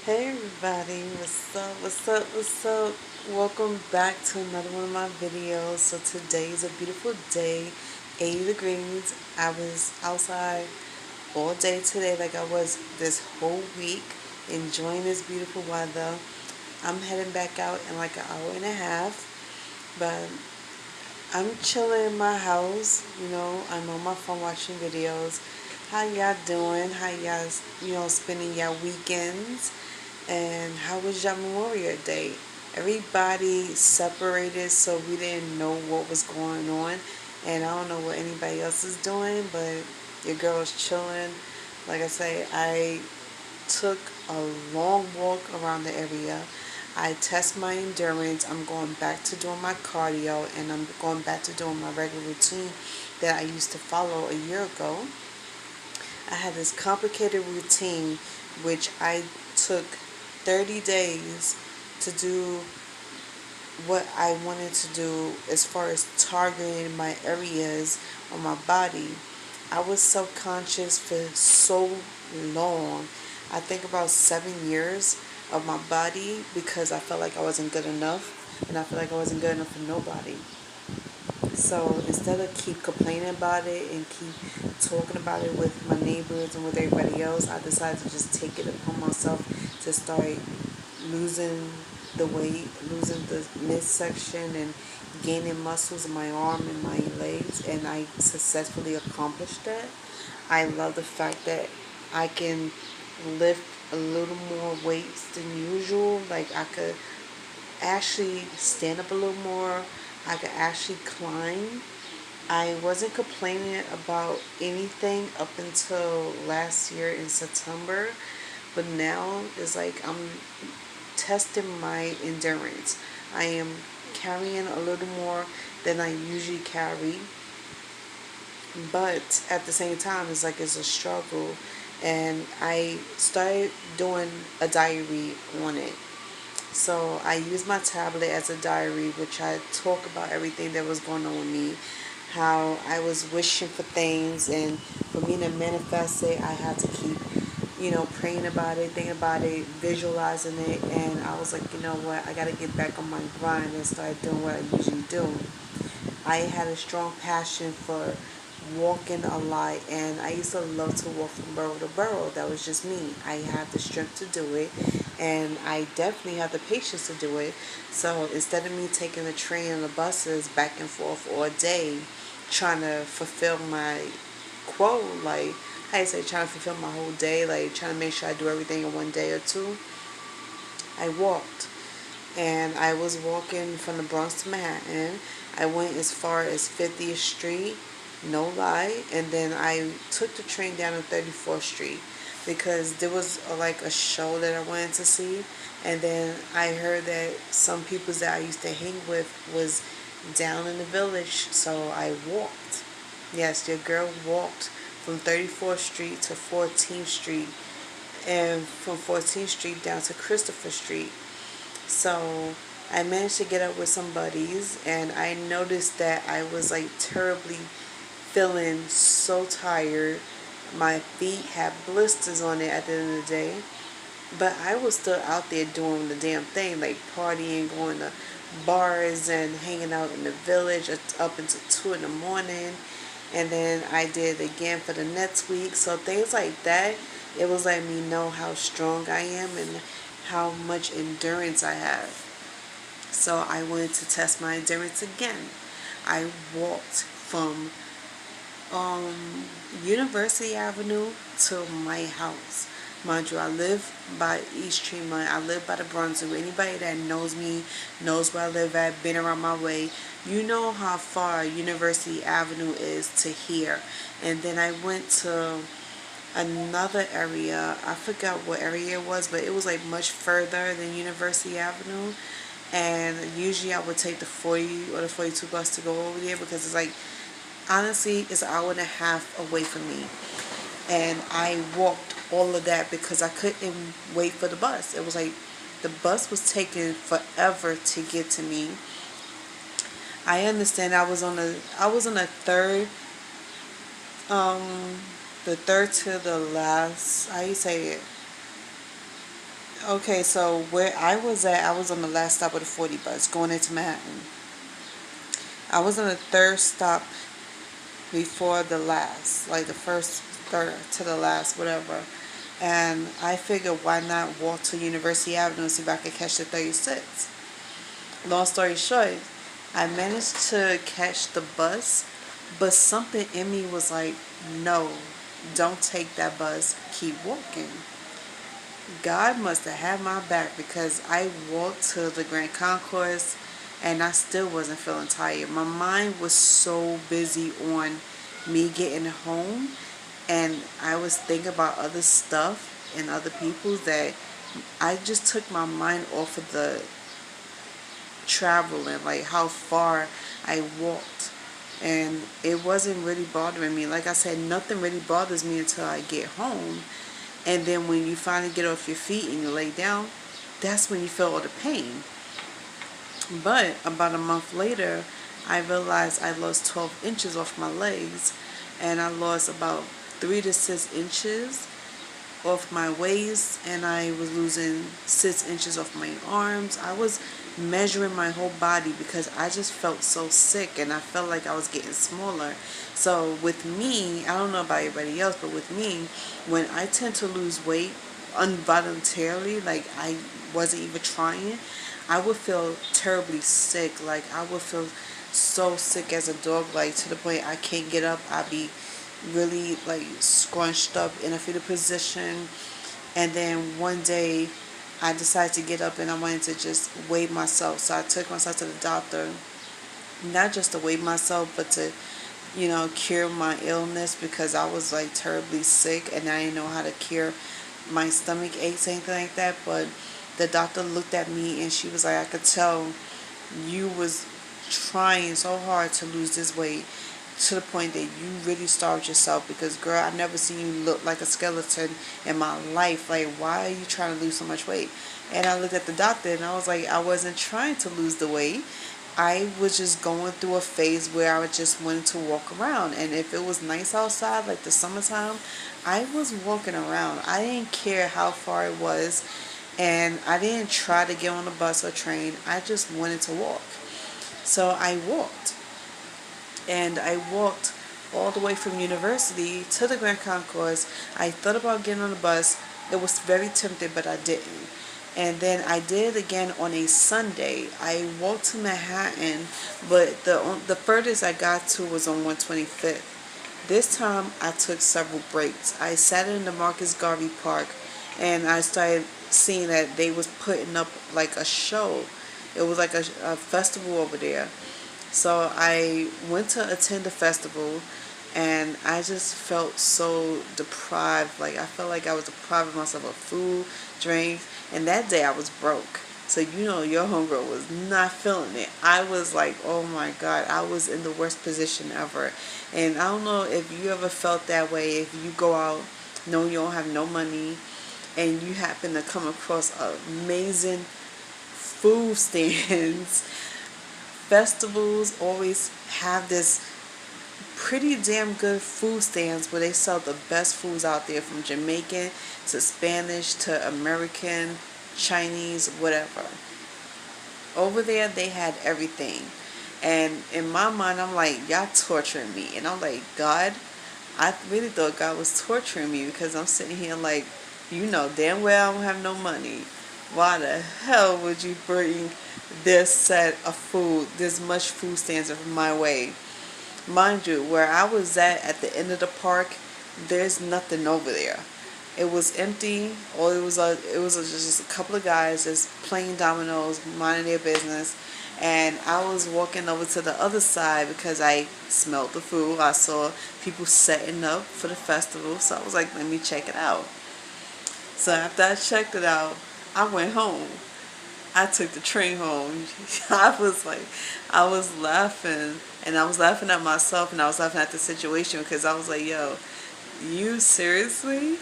Hey everybody, what's up, what's up, what's up? Welcome back to another one of my videos. So today is a beautiful day, 80 degrees. I was outside all day today like I was this whole week, enjoying this beautiful weather. I'm heading back out in like an hour and a half, but I'm chilling in my house, I'm on my phone watching videos. How y'all doing? How y'all, spending y'all weekends? And how was your Memorial Day? Everybody separated, so we didn't know what was going on. And I don't know what anybody else is doing, but your girl's chilling. Like I say, I took a long walk around the area. I test my endurance. I'm going back to doing my cardio, and I'm going back to doing my regular routine that I used to follow a year ago. I had this complicated routine which I took 30 days to do what I wanted to do as far as targeting my areas on my body. I was self-conscious for so long. I think about 7 years of my body because I felt like I wasn't good enough, and I feel like I wasn't good enough for nobody. So instead of keep complaining about it and keep talking about it with my neighbors and with everybody else, I decided to just take it upon myself to start losing the weight, losing the midsection, and gaining muscles in my arm and my legs, and I successfully accomplished that. I love the fact that I can lift a little more weights than usual. Like I could actually stand up a little more. I could actually climb. I wasn't complaining about anything up until last year in September, but now it's like I'm testing my endurance. I am carrying a little more than I usually carry, but at the same time, it's like it's a struggle. And I started doing a diary on it. So I use my tablet as a diary, which I talk about everything that was going on with me, how I was wishing for things, and for me to manifest it, I had to keep, praying about it, thinking about it, visualizing it, and I was like, you know what, I got to get back on my grind and start doing what I usually do. I had a strong passion for walking a lot, and I used to love to walk from borough to borough. That was just me. I had the strength to do it, and I definitely had the patience to do it. So instead of me taking the train and the buses back and forth all day trying to fulfill my quote, like how you say, trying to fulfill my whole day, like trying to make sure I do everything in one day or two, I walked. And I was walking from the Bronx to Manhattan. I went as far as 50th Street, no lie, and then I took the train down to 34th Street because there was like a show that I wanted to see, and then I heard that some people that I used to hang with was down in the village, so I walked. Yes, your girl walked from 34th Street to 14th Street, and from 14th Street down to Christopher Street. So I managed to get up with some buddies, and I noticed that I was like terribly feeling so tired. My feet had blisters on it at the end of the day, but I was still out there doing the damn thing, like partying, going to bars and hanging out in the village up until 2 in the morning. And then I did it again for the next week. So things like that, it was letting me know how strong I am and how much endurance I have. So I wanted to test my endurance again. I walked from University Avenue to my house. Mind you, I live by East Tremont. I live by the Brunswick. Anybody that knows me knows where I live at, been around my way. You know how far University Avenue is to here. And then I went to another area. I forgot what area it was, but it was like much further than University Avenue. And usually I would take the 40 or the 42 bus to go over there because it's like, honestly, it's an hour and a half away from me. And I walked all of that because I couldn't wait for the bus. It was like the bus was taking forever to get to me. I understand I was on um the third to the last, how you say it, Okay, so where I was at, I was on the last stop of the 40 bus going into Manhattan. I was on the third stop before the last, like the first third to the last, whatever. And I figured, why not walk to University Avenue and see if I could catch the 36. Long story short, I managed to catch the bus, but something in me was like, no, don't take that bus, keep walking. God must have had my back because I walked to the Grand Concourse and I still wasn't feeling tired. My mind was so busy on me getting home, and I was thinking about other stuff and other people that I just took my mind off of the traveling, like how far I walked. And it wasn't really bothering me. Like I said, nothing really bothers me until I get home. And then when you finally get off your feet and you lay down, that's when you feel all the pain. But about a month later, I realized I lost 12 inches off my legs, and I lost about 3 to 6 inches off my waist, and I was losing 6 inches off my arms. I was measuring my whole body because I just felt so sick and I felt like I was getting smaller. So with me, I don't know about everybody else, but with me, when I tend to lose weight involuntarily, like I wasn't even trying, I would feel terribly sick. Like I would feel so sick as a dog, like to the point I can't get up. I'd be really like scrunched up in a fetal position. And then one day I decided to get up and I wanted to just weigh myself. So I took myself to the doctor, not just to weigh myself, but to, cure my illness because I was like terribly sick and I didn't know how to cure my stomach aches, anything like that. But the doctor looked at me and she was like, I could tell you was trying so hard to lose this weight to the point that you really starved yourself, because girl, I never seen you look like a skeleton in my life. Like, why are you trying to lose so much weight? And I looked at the doctor and I was like, I wasn't trying to lose the weight. I was just going through a phase where I just wanted to walk around, and if it was nice outside like the summertime, I was walking around. I didn't care how far it was, and I didn't try to get on a bus or train. I just wanted to walk. So I walked, and I walked all the way from university to the Grand Concourse. I thought about getting on the bus. It was very tempting, but I didn't. And then I did it again on a Sunday. I walked to Manhattan, but the furthest I got to was on 125th. This time I took several breaks. I sat in the Marcus Garvey Park and I started seeing that they was putting up like a show. It was like a festival over there. So I went to attend the festival and I just felt so deprived. Like I felt like I was depriving myself of food, drink, and that day I was broke. So your homegirl was not feeling it. I was like, oh my God, I was in the worst position ever. And I don't know if you ever felt that way, if you go out knowing you don't have no money and you happen to come across amazing food stands. Festivals always have this pretty damn good food stands where they sell the best foods out there, from Jamaican to Spanish to American, Chinese, whatever. Over there they had everything. And in my mind I'm like, y'all torturing me. And I'm like, God, I really thought God was torturing me because I'm sitting here like, damn well I don't have no money. Why the hell would you bring this set of food, this much food stands my way? Mind you, where I was at the end of the park, there's nothing over there. It was empty, or just a couple of guys just playing dominoes, minding their business. And I was walking over to the other side because I smelled the food. I saw people setting up for the festival, so I was like, let me check it out. So after I checked it out, I went home. I took the train home. I was laughing, and I was laughing at myself, and I was laughing at the situation because I was like, yo, you seriously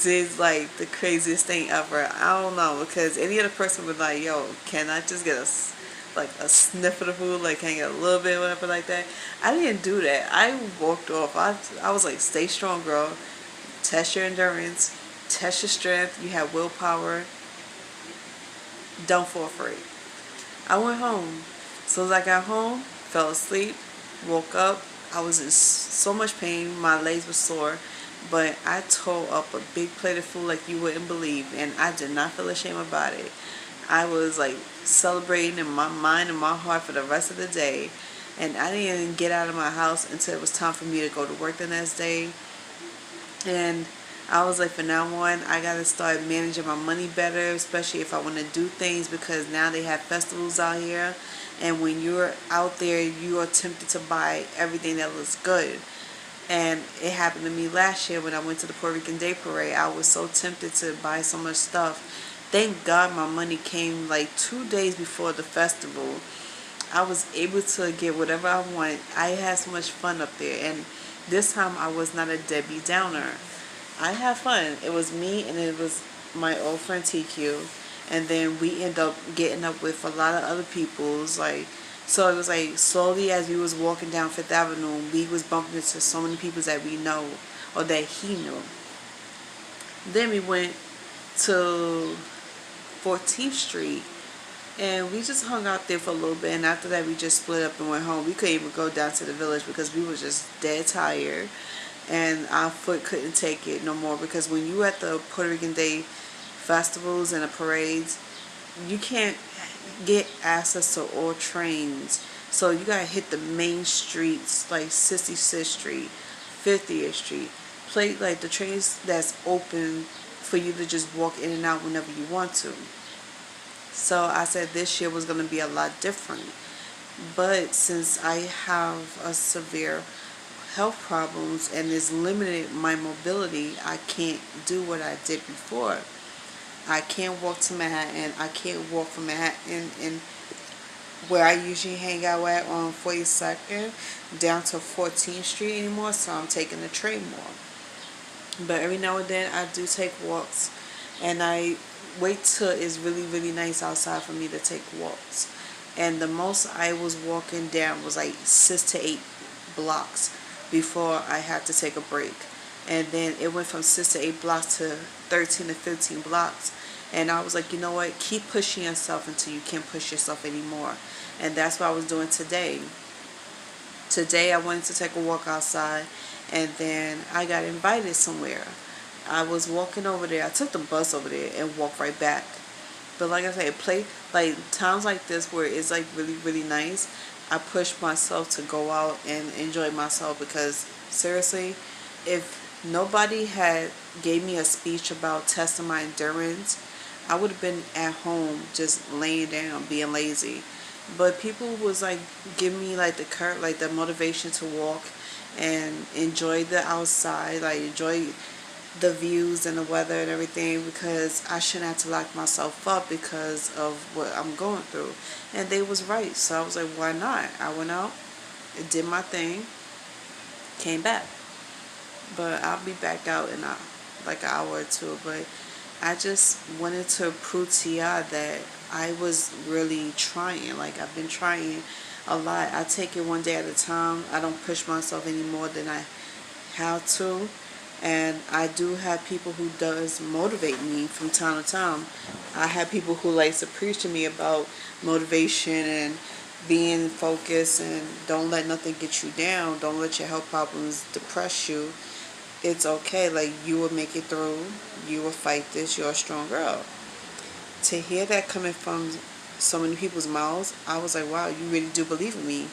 did like the craziest thing ever. I don't know, because any other person would like, yo, can I just get like a sniff of the food, like can I get a little bit, whatever like that. I didn't do that. I walked off. I was like, stay strong, girl. Test your endurance. test your strength, you have willpower, don't fall afraid. I went home. So as I got home, fell asleep, woke up. I was in so much pain. My legs were sore. But I tore up a big plate of food like you wouldn't believe. And I did not feel ashamed about it. I was like celebrating in my mind and my heart for the rest of the day. And I didn't even get out of my house until it was time for me to go to work the next day. And I was like, from now on, I got to start managing my money better, especially if I want to do things, because now they have festivals out here. And when you're out there, you are tempted to buy everything that looks good. And it happened to me last year when I went to the Puerto Rican Day Parade. I was so tempted to buy so much stuff. Thank God my money came like 2 days before the festival. I was able to get whatever I want. I had so much fun up there. And this time I was not a Debbie Downer. I had fun. It was me and it was my old friend TQ. And then we ended up getting up with a lot of other people's, like, so it was like slowly as we was walking down Fifth Avenue, we was bumping into so many people that we know or that he knew. Then we went to 14th Street and we just hung out there for a little bit, and after that we just split up and went home. We couldn't even go down to the village because we were just dead tired and our foot couldn't take it no more, because when you at the Puerto Rican Day festivals and the parades, you can't get access to all trains. So you gotta hit the main streets like 66th Street, 50th Street. Play like the trains that's open for you to just walk in and out whenever you want to. So I said this year was gonna be a lot different. But since I have a severe health problems and it's limited my mobility, I can't do what I did before. I can't walk to Manhattan. I can't walk from Manhattan and where I usually hang out at on 42nd down to 14th Street anymore, so I'm taking the train more. But every now and then I do take walks, and I wait till it's really, really nice outside for me to take walks. And the most I was walking down was like 6 to 8 blocks before I had to take a break. And then it went from 6 to 8 blocks to 13 to 15 blocks. And I was like, you know what? Keep pushing yourself until you can't push yourself anymore. And that's what I was doing today. Today I wanted to take a walk outside, and then I got invited somewhere. I was walking over there. I took the bus over there and walked right back. But like I said, play like times like this where it's like really, really nice. I push myself to go out and enjoy myself, because seriously, if nobody had gave me a speech about testing my endurance, I would have been at home just laying down being lazy. But people was like giving me like the motivation to walk and enjoy the outside, like enjoy the views and the weather and everything, because I shouldn't have to lock myself up because of what I'm going through. And they was right. So I was like, why not? I went out, did my thing, came back. But I'll be back out in like an hour or two. But I just wanted to prove to y'all that I was really trying. Like, I've been trying a lot. I take it one day at a time. I don't push myself any more than I have to. And I do have people who does motivate me from time to time. I have people who likes to preach to me about motivation and being focused and don't let nothing get you down. Don't let your health problems depress you. It's okay. Like, you will make it through. You will fight this. You're a strong girl. To hear that coming from so many people's mouths, I was like, wow, you really do believe in me.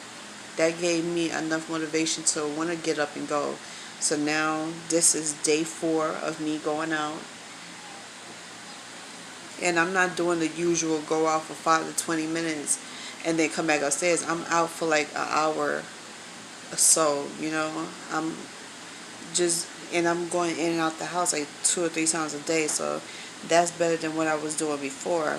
That gave me enough motivation to want to get up and go. So now this is day 4 of me going out. And I'm not doing the usual go out for 5 to 20 minutes and then come back upstairs. I'm out for like an hour or so, you know. And I'm going in and out the house like 2 or 3 times a day. So that's better than what I was doing before.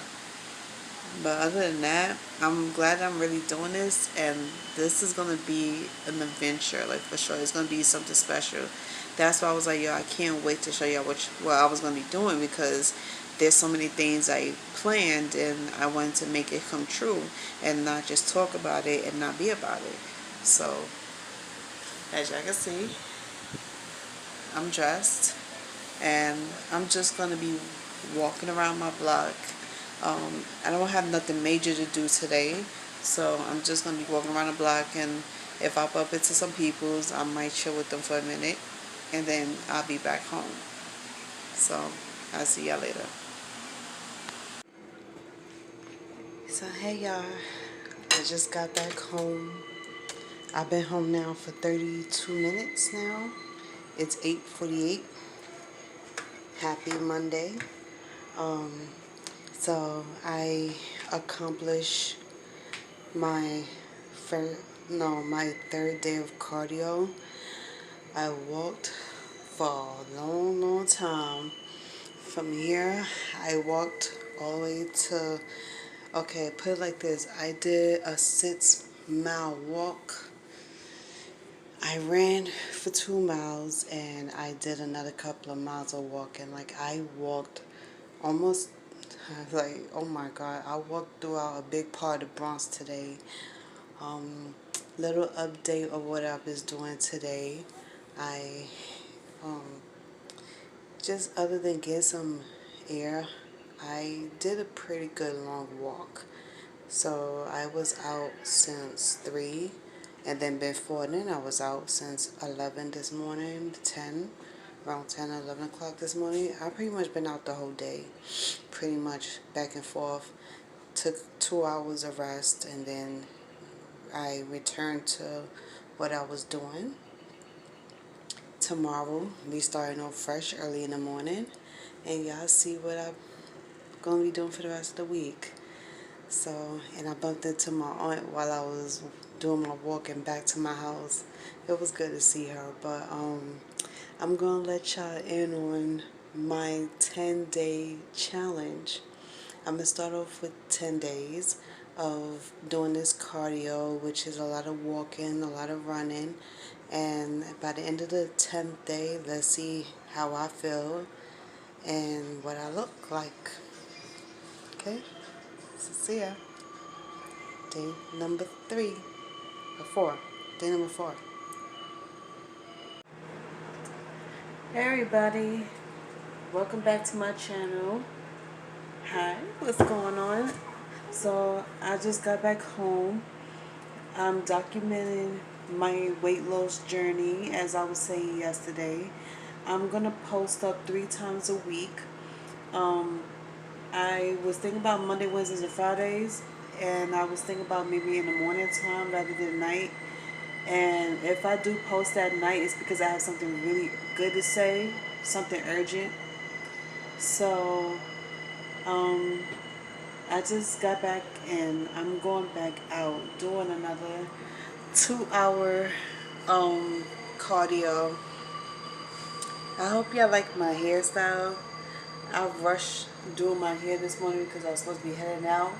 But other than that, I'm glad I'm really doing this, and this is going to be an adventure, like, for sure. It's going to be something special. That's why I was like, yo, I can't wait to show y'all what I was going to be doing, because there's so many things I planned, and I wanted to make it come true and not just talk about it and not be about it. So, as y'all can see, I'm dressed. and I'm just gonna be walking around my block. I don't have nothing major to do today, so I'm just gonna be walking around the block, and if I bump into some peoples, I might chill with them for a minute, and then I'll be back home. So I'll see y'all later. So hey y'all, I just got back home. I've been home now for 32 minutes now. It's 8:48. Happy Monday. Um, so I accomplished my first, no, my third day of cardio. I walked for a long, long time. From here, I walked all the way to, okay, put it like this. I did a 6 mile walk. I ran for 2 miles and I did another couple of miles of walking. Like I walked almost, like, oh my God, I walked throughout a big part of Bronx today. Um, Little update of what I was doing today. I, um, just other than getting some air, I did a pretty good long walk. So I was out since 3, and then before then I was out since 11 this morning, 10, around 10 or 11 o'clock this morning. I pretty much been out the whole day, pretty much back and forth. Took 2 hours of rest, and then I returned to what I was doing. Tomorrow, we starting off fresh early in the morning, and y'all see what I'm going to be doing for the rest of the week. So, and I bumped into my aunt while I was doing my walking back to my house. It was good to see her, but I'm going to let y'all in on my 10-day challenge. I'm going to start off with 10 days of doing this cardio, which is a lot of walking, a lot of running. And by the end of the 10th day, let's see how I feel and what I look like. Okay? So see ya. Day number 3 or 4. Day number 4. Hey everybody. Welcome back to my channel. Hi, what's going on? So I just got back home. I'm documenting my weight loss journey, as I was saying yesterday. I'm gonna post up 3 times a week. I was thinking about Monday, Wednesdays, and Fridays, and I was thinking about maybe in the morning time rather than night. And if I do post at night, it's because I have something really good to say, something urgent. So, um, I just got back and I'm going back out doing another 2 hour cardio. I hope y'all like my hairstyle. I rushed doing my hair this morning because I was supposed to be heading out.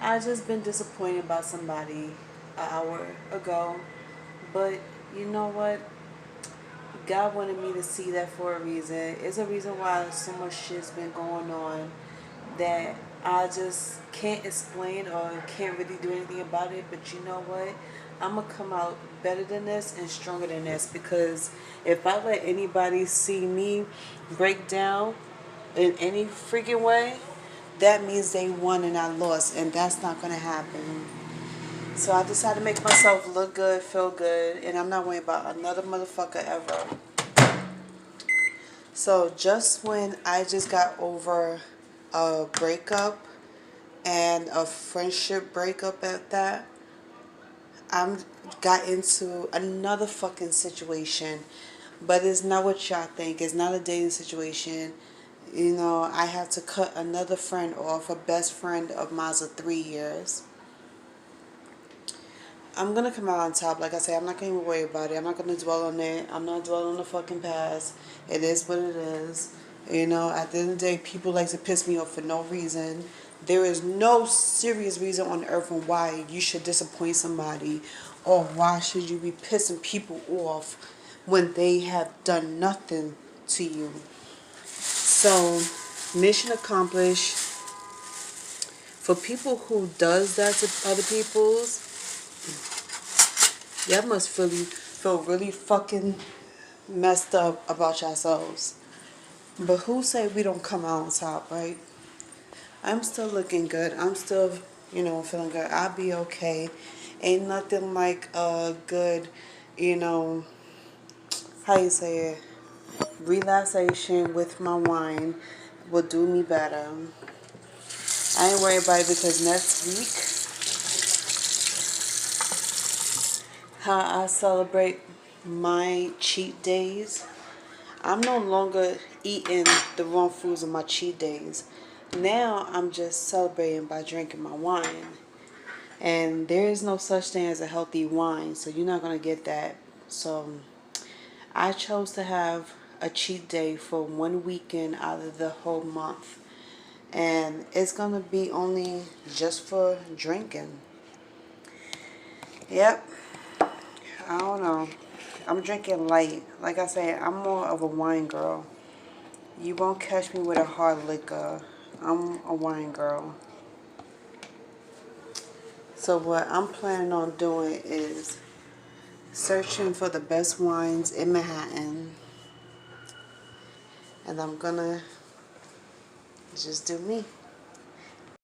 I just been disappointed about somebody an hour ago. But you know what? God wanted me to see that for a reason. It's a reason why so much shit's been going on that I just can't explain or can't really do anything about it. But you know what? I'm going to come out better than this and stronger than this, because if I let anybody see me break down in any freaking way, that means they won and I lost, and that's not going to happen. So I decided to make myself look good, feel good, and I'm not worried about another motherfucker ever. So just when I just got over a breakup and a friendship breakup at that, I'm got into another fucking situation. But it's not what y'all think. It's not a dating situation. You know, I had to cut another friend off, a best friend of mine of 3 years. I'm gonna come out on top. Like I say, I'm not gonna even worry about it. I'm not gonna dwell on it. I'm not dwelling on the fucking past. It is what it is. You know, at the end of the day, people like to piss me off for no reason. There is no serious reason on earth on why you should disappoint somebody, or why should you be pissing people off when they have done nothing to you. So, mission accomplished. For people who does that to other people's, y'all must feel really fucking messed up about yourselves. But who say we don't come out on top, right? I'm still looking good. I'm still, feeling good. I'll be okay. Ain't nothing like a good, you know, how you say it, relaxation with my wine will do me better. I ain't worried about it because next week, how I celebrate my cheat days, I'm no longer eating the wrong foods on my cheat days. Now I'm just celebrating by drinking my wine. And there is no such thing as a healthy wine, so you're not going to get that. So I chose to have a cheat day for one weekend out of the whole month. And it's going to be only just for drinking. Yep. I don't know. I'm drinking light. Like I said, I'm more of a wine girl. You won't catch me with a hard liquor. I'm a wine girl. So what I'm planning on doing is searching for the best wines in Manhattan. And I'm gonna just do me.